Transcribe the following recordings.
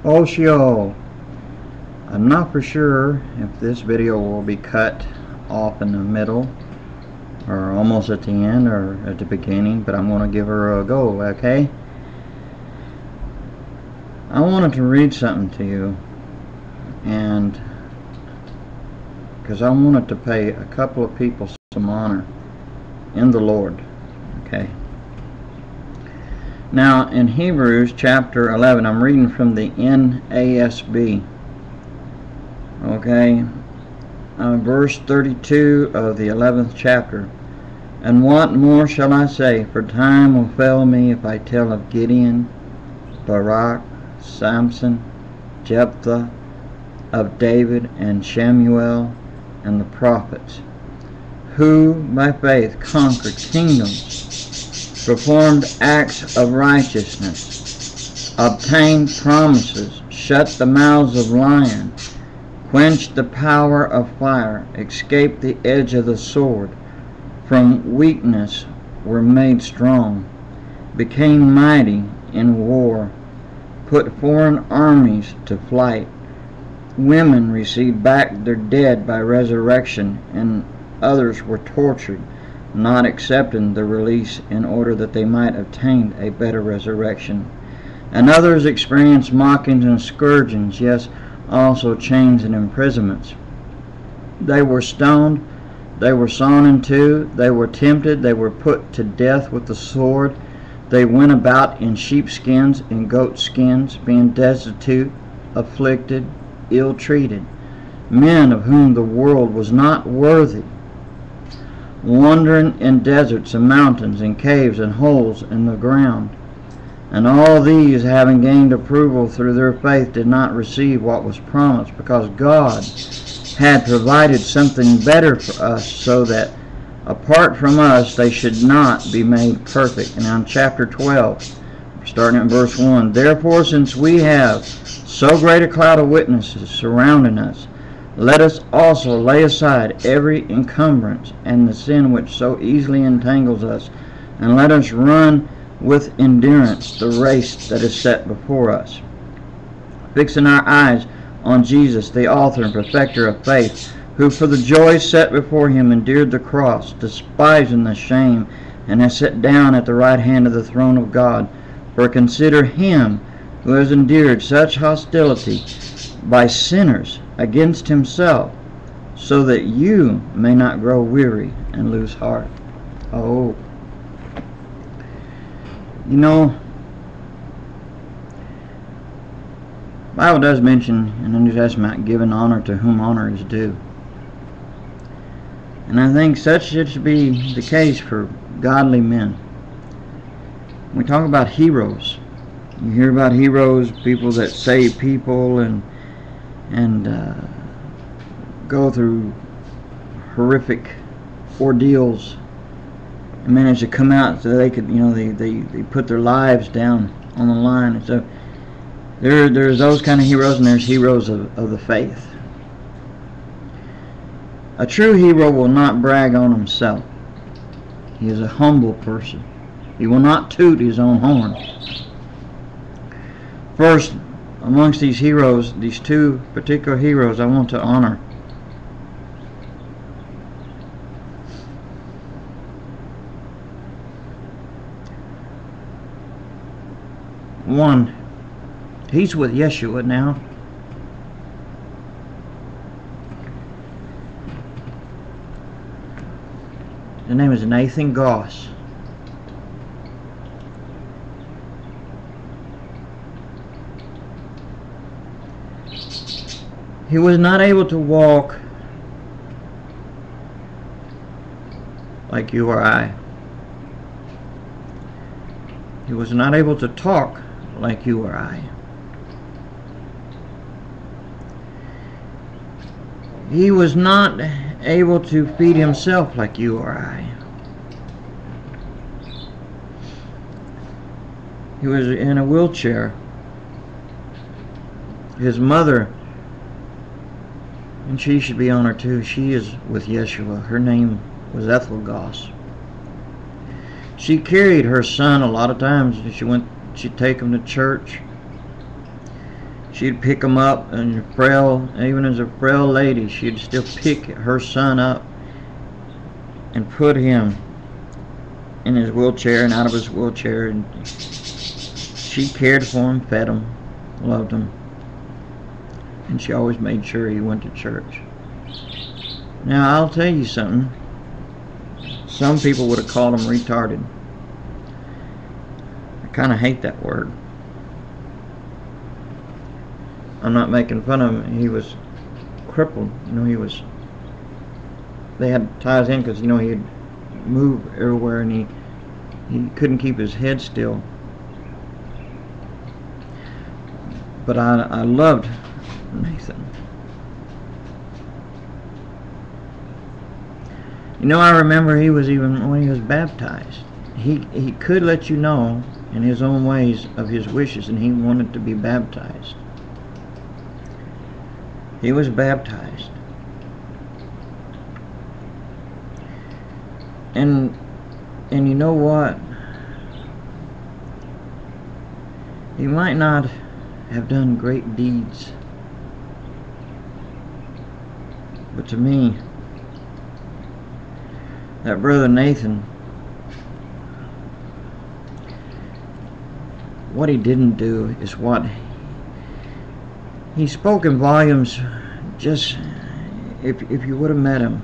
Oshio. I'm not for sure if this video will be cut off in the middle or almost at the end or at the beginning, but I'm going to give her a go, okay? I wanted to read something to you, and because I wanted to pay a couple of people some honor in the Lord, okay? Now in Hebrews chapter 11, I'm reading from the NASB, okay? Verse 32 of the 11th chapter. And what more shall I say? For time will fail me if I tell of Gideon, Barak, Samson, Jephthah, of David and Shemuel and the prophets, who by faith conquered kingdoms, performed acts of righteousness, obtained promises, shut the mouths of lions, quenched the power of fire, escaped the edge of the sword, from weakness were made strong, became mighty in war, put foreign armies to flight. Women received back their dead by resurrection, and others were tortured, not accepting the release in order that they might obtain a better resurrection. And others experienced mockings and scourgings, yes, also chains and imprisonments. They were stoned, they were sawn in two, they were tempted, they were put to death with the sword. They went about in sheepskins and goatskins, being destitute, afflicted, ill-treated, men of whom the world was not worthy, wandering in deserts and mountains and caves and holes in the ground. And all these, having gained approval through their faith, did not receive what was promised, because God had provided something better for us, so that apart from us they should not be made perfect. And now in chapter 12, starting at verse 1, therefore, since we have so great a cloud of witnesses surrounding us, let us also lay aside every encumbrance and the sin which so easily entangles us, and let us run with endurance the race that is set before us, fixing our eyes on Jesus, the author and perfecter of faith, who for the joy set before him endured the cross, despising the shame, and has sat down at the right hand of the throne of God. For consider him who has endured such hostility by sinners against himself, so that you may not grow weary and lose heart. Oh, you know, the Bible does mention in the New Testament giving honor to whom honor is due. And I think such should be the case for godly men. We talk about heroes. You hear about heroes, people that save people and go through horrific ordeals and manage to come out so they could, you know, they put their lives down on the line. And so there's those kind of heroes, and there's heroes of the faith. A true hero will not brag on himself. He is a humble person. He will not toot his own horn. First, amongst these heroes, these two particular heroes I want to honor. One, he's with Yeshua now. His name is Nathan Goss. He was not able to walk like you or I. He was not able to talk like you or I. He was not able to feed himself like you or I. He was in a wheelchair. His mother, and she should be honored too, she is with Yeshua. Her name was Ethel Goss. She carried her son a lot of times. She'd take him to church. she'd pick him up, and even as a frail lady, she'd still pick her son up and put him in his wheelchair and out of his wheelchair, and she cared for him, fed him, loved him, and she always made sure he went to church. Now, I'll tell you something. Some people would have called him retarded. I kind of hate that word. I'm not making fun of him. He was crippled. They had to tie his in because, he'd move everywhere, and he couldn't keep his head still. But I loved Nathan. I remember when he was baptized, he could let you know in his own ways of his wishes, and he wanted to be baptized. He was baptized. And you know what? He might not have done great deeds, but to me, that brother Nathan, what he didn't do is what he spoke in volumes. Just if you would have met him,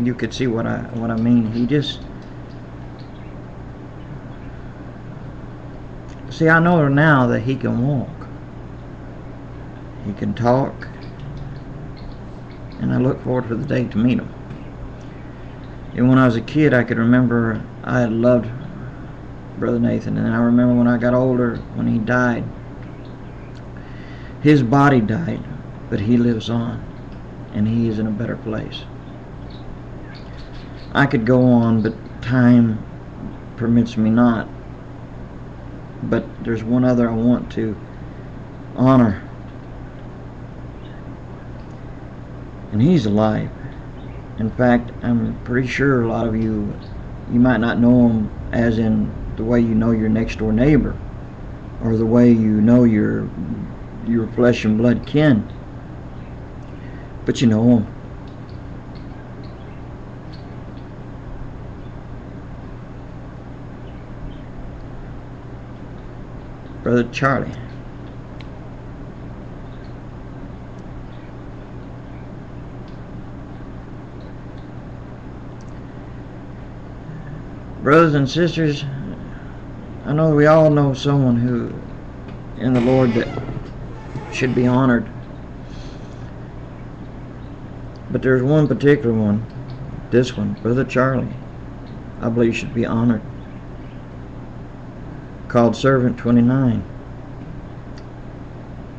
you could see what I mean. He just, see, I know now that he can walk, he can talk, and I look forward to the day to meet him. And when I was a kid, I could remember I had loved Brother Nathan, and I remember when I got older, when he died, his body died, but he lives on, and he is in a better place. I could go on, but time permits me not. But there's one other I want to honor, and he's alive. In fact, I'm pretty sure a lot of you might not know him as in the way you know your next door neighbor, or the way you know your flesh and blood kin, but you know him. Brother Charlie. Brothers and sisters, I know we all know someone who in the Lord that should be honored, but there's one particular one, this one, Brother Charlie, I believe should be honored, called Servant 29.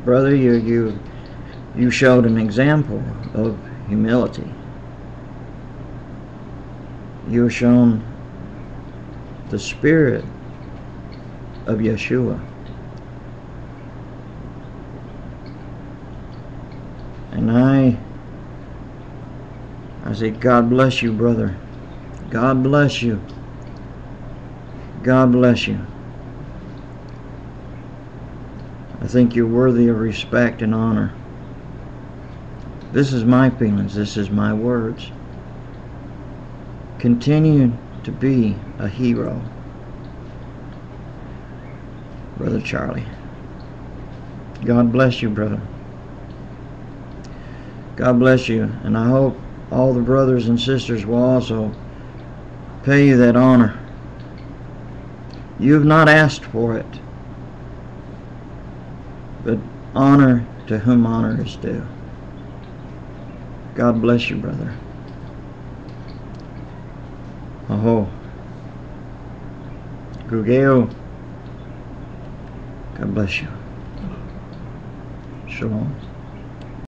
Brother, you showed an example of humility. You have shown the spirit of Yeshua. And I say, God bless you, brother. God bless you. God bless you. I think you're worthy of respect and honor. This is my feelings. This is my words. Continue to be a hero, Brother Charlie. God bless you, brother. God bless you, and I hope all the brothers and sisters will also pay you that honor. You have not asked for it, but honor to whom honor is due. God bless you, brother. Oh, Gugeo, God bless you. Shalom.